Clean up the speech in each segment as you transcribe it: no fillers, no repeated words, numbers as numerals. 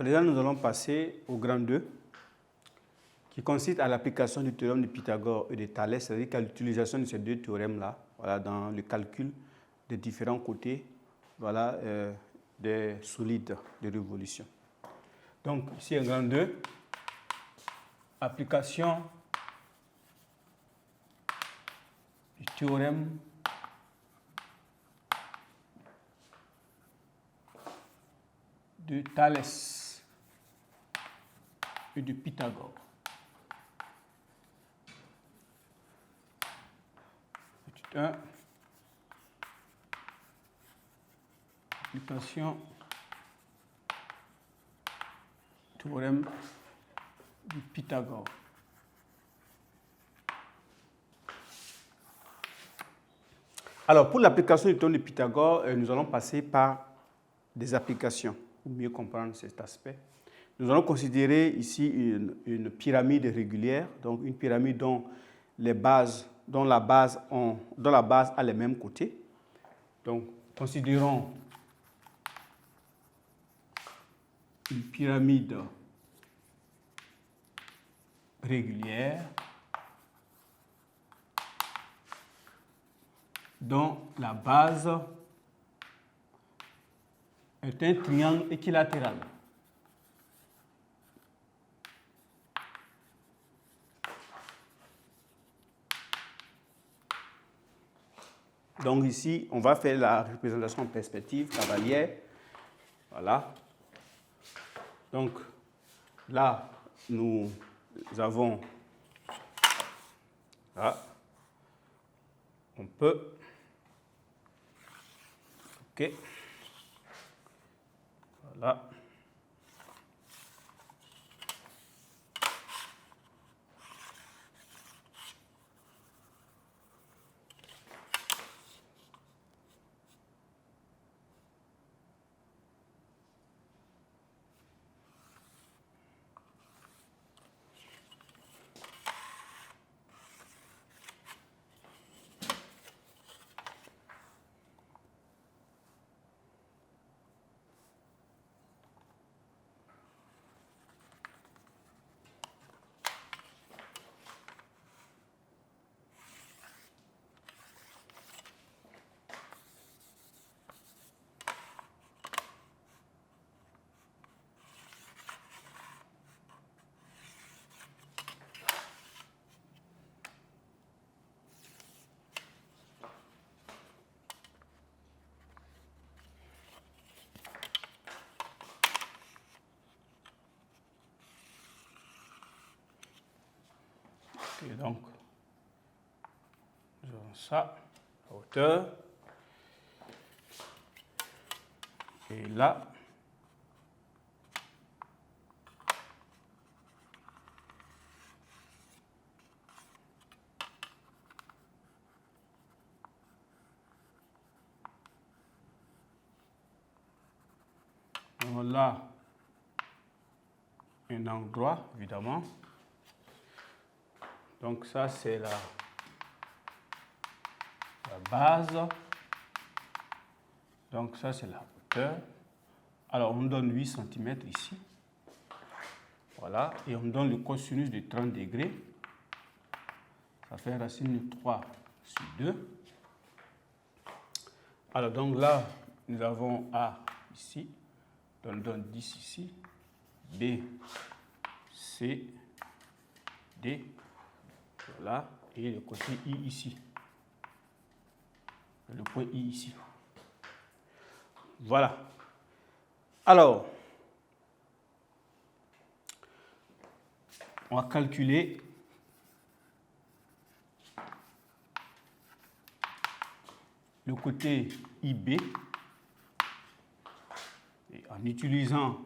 présent, nous allons passer au grand 2, qui consiste à l'application du théorème de Pythagore et de Thalès, c'est-à-dire qu'à l'utilisation de ces deux théorèmes-là, voilà, dans le calcul des différents côtés, voilà, des solides de révolution. Donc, ici, un grand 2, application du théorème de Thalès et de Pythagore. Petit 1. Application théorème de Pythagore. Alors, pour l'application du théorème de Pythagore, nous allons passer par des applications pour mieux comprendre cet aspect. Nous allons considérer ici une pyramide régulière, donc une pyramide dont la base a les mêmes côtés. Donc, considérons une pyramide régulière dont la base est un triangle équilatéral. Donc ici, on va faire la représentation en perspective cavalière. Voilà. Donc là, nous avons, là, on peut, ok, voilà. Et donc, nous avons ça, à hauteur, et là, là, un angle droit, évidemment. Donc ça, c'est la base. Donc ça, c'est la hauteur. Alors, on donne 8 cm ici. Voilà. Et on donne le cosinus de 30 degrés. Ça fait racine de 3 sur 2. Alors, donc là, nous avons A ici. On donne 10 ici. B, C, D. Voilà. Et le côté I ici. Le point I ici. Voilà. Alors, on va calculer le côté IB et en utilisant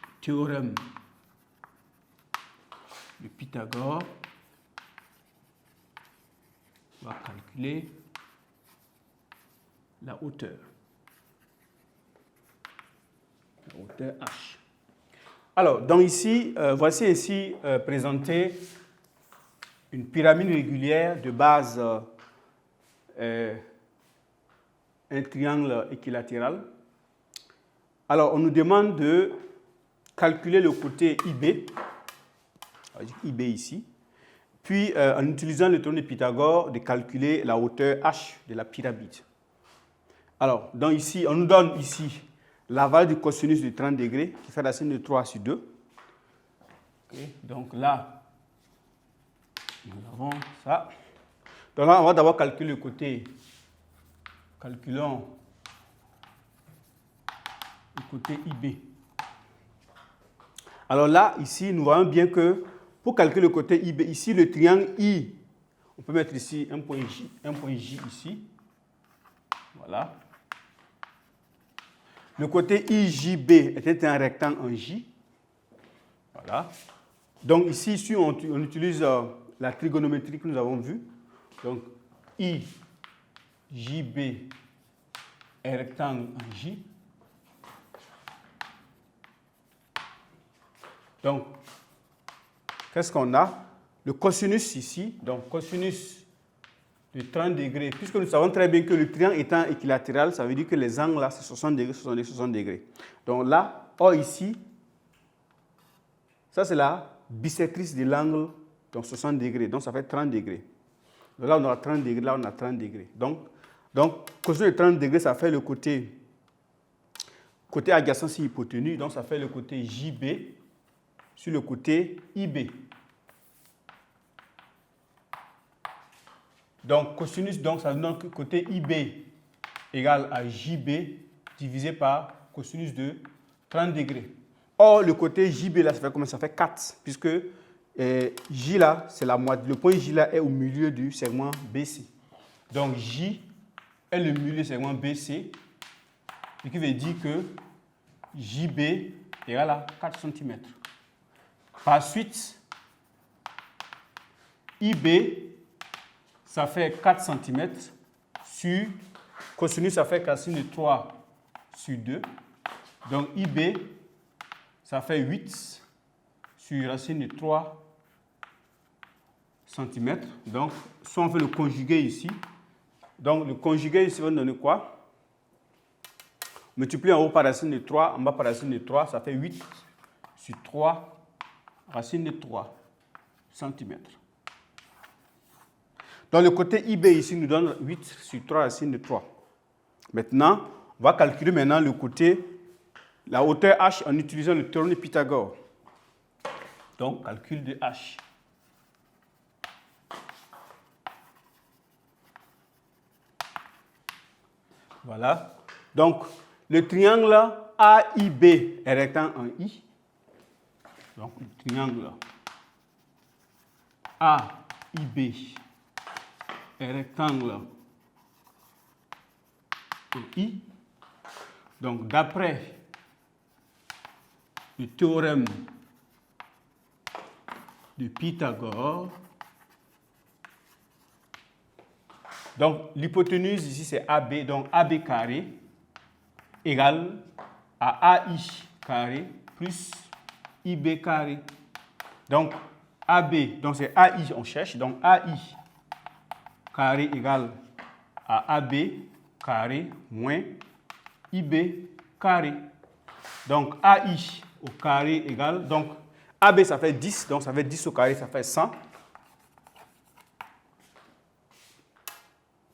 le théorème de Pythagore, on va calculer la hauteur. La hauteur H. Alors, donc ici, voici ici présenté une pyramide régulière de base un triangle équilatéral. Alors, on nous demande de calculer le côté IB, IB ici, puis en utilisant le théorème de Pythagore, de calculer la hauteur H de la pyramide. Alors, donc ici, on nous donne ici la valeur du cosinus de 30 degrés, qui fait racine de 3 sur 2. Okay. Donc là, nous avons ça. Donc là, on va d'abord calculer le côté. Calculons le côté IB. Alors là, ici, nous voyons bien que pour calculer le côté IB, ici, le triangle I, on peut mettre ici un point J ici. Voilà. Le côté IJB était un rectangle en J. Voilà. Donc ici on utilise la trigonométrie que nous avons vue. Donc IJB est rectangle en J. Donc, qu'est-ce qu'on a? Le cosinus ici, donc cosinus de 30 degrés, puisque nous savons très bien que le triangle étant équilatéral, ça veut dire que les angles là, c'est 60 degrés, 60 degrés, 60 degrés. Donc là, or ici, ça c'est la bisectrice de l'angle, donc 60 degrés, donc ça fait 30 degrés. Donc là, on a 30 degrés, là, on a 30 degrés. Donc cosinus de 30 degrés, ça fait le côté adjacent si hypoténuse, donc ça fait le côté JB sur le côté IB. Donc, cosinus, donc, ça donne que côté IB égale à JB divisé par cosinus de 30 degrés. Or, le côté JB, là, ça fait combien? Ça fait 4, puisque J, là, c'est la moitié. Le point J, là, est au milieu du segment BC. Donc, J est le milieu du segment BC, ce qui veut dire que JB égale à 4 cm. Par suite, IB, ça fait 4 cm sur cosinus, ça fait racine de 3 sur 2. Donc IB, ça fait 8 sur racine de 3 cm. Donc, si on fait le conjugué ici, donc le conjugué ici va nous donner quoi? Multiplié en haut par racine de 3, en bas par racine de 3, ça fait 8 sur 3 racine de 3 cm. Donc le côté IB ici nous donne 8 sur 3 racine de 3. Maintenant, on va calculer maintenant le côté, la hauteur H en utilisant le théorème de Pythagore. Donc, calcul de H. Voilà. Donc, le triangle AIB est rectangle en I. Donc, le triangle AIB est rectangle en I. Donc, d'après le théorème de Pythagore, donc l'hypoténuse ici c'est AB, donc AB carré égale à AI carré plus IB carré. Donc AB, donc c'est AI on cherche, donc AI carré égale à AB carré moins IB carré. Donc AI au carré égale, donc AB ça fait 10, donc ça fait 10 au carré, ça fait 100.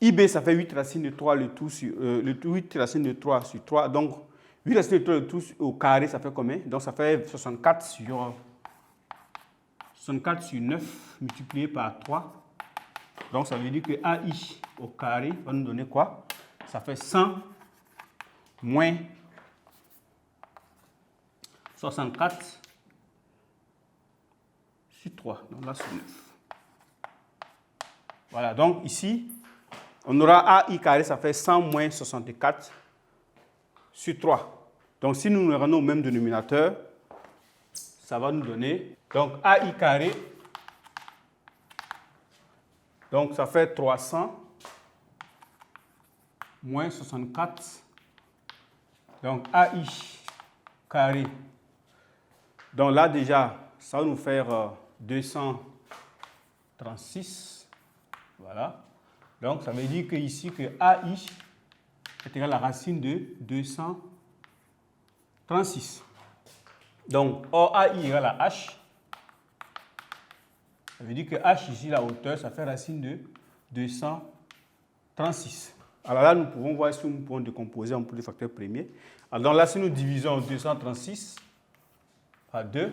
IB ça fait 8 racines de 3, le tout sur, 8 racines de 3 sur 3, donc 8 racines de 3 le tout au carré ça fait combien? Donc ça fait 64 sur 9 multiplié par 3. Donc ça veut dire que AI au carré va nous donner quoi? Ça fait 100 moins 64 sur 3, donc là sur 9. Voilà, donc ici, on aura AI carré, ça fait 100 moins 64 sur 3. Donc si nous nous rendons au même dénominateur, ça va nous donner, donc AI carré, donc ça fait 300 moins 64, donc AI carré. Donc là déjà, ça va nous faire 236. Voilà. Donc ça veut dire que ici que AI est égal à la racine de 236. Donc, OAI égale à H. Ça veut dire que H, ici, la hauteur, ça fait racine de 236. Alors là, nous pouvons voir si nous pouvons décomposer en plus de facteurs premiers. Alors là, si nous divisons 236 par 2,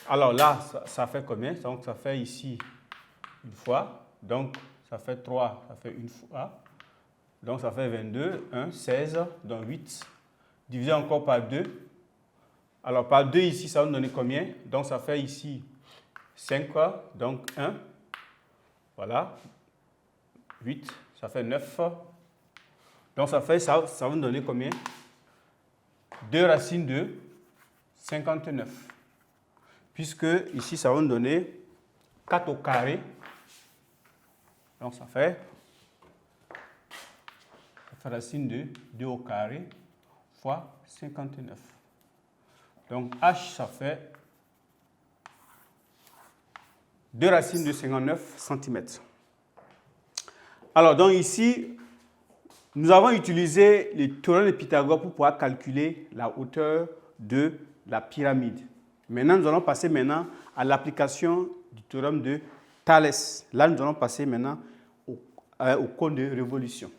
alors là, ça fait combien? Donc, ça fait ici une fois. Donc, ça fait 3, ça fait une fois. Donc, ça fait 22, 1, 16, donc 8. Divisé encore par 2. Alors, par 2 ici, ça va nous donner combien? Donc, ça fait ici 5, donc 1. Voilà. 8, ça fait 9. Donc, ça va nous donner combien? 2 racines de 59. Puisque ici, ça va nous donner 4 au carré. Donc, ça fait racine de 2 au carré fois 59. Donc, H, ça fait 2 racines de 59 cm. Alors, donc ici, nous avons utilisé le théorème de Pythagore pour pouvoir calculer la hauteur de la pyramide. Maintenant, nous allons passer à l'application du théorème de Thalès. Là, nous allons passer maintenant au cône de révolution.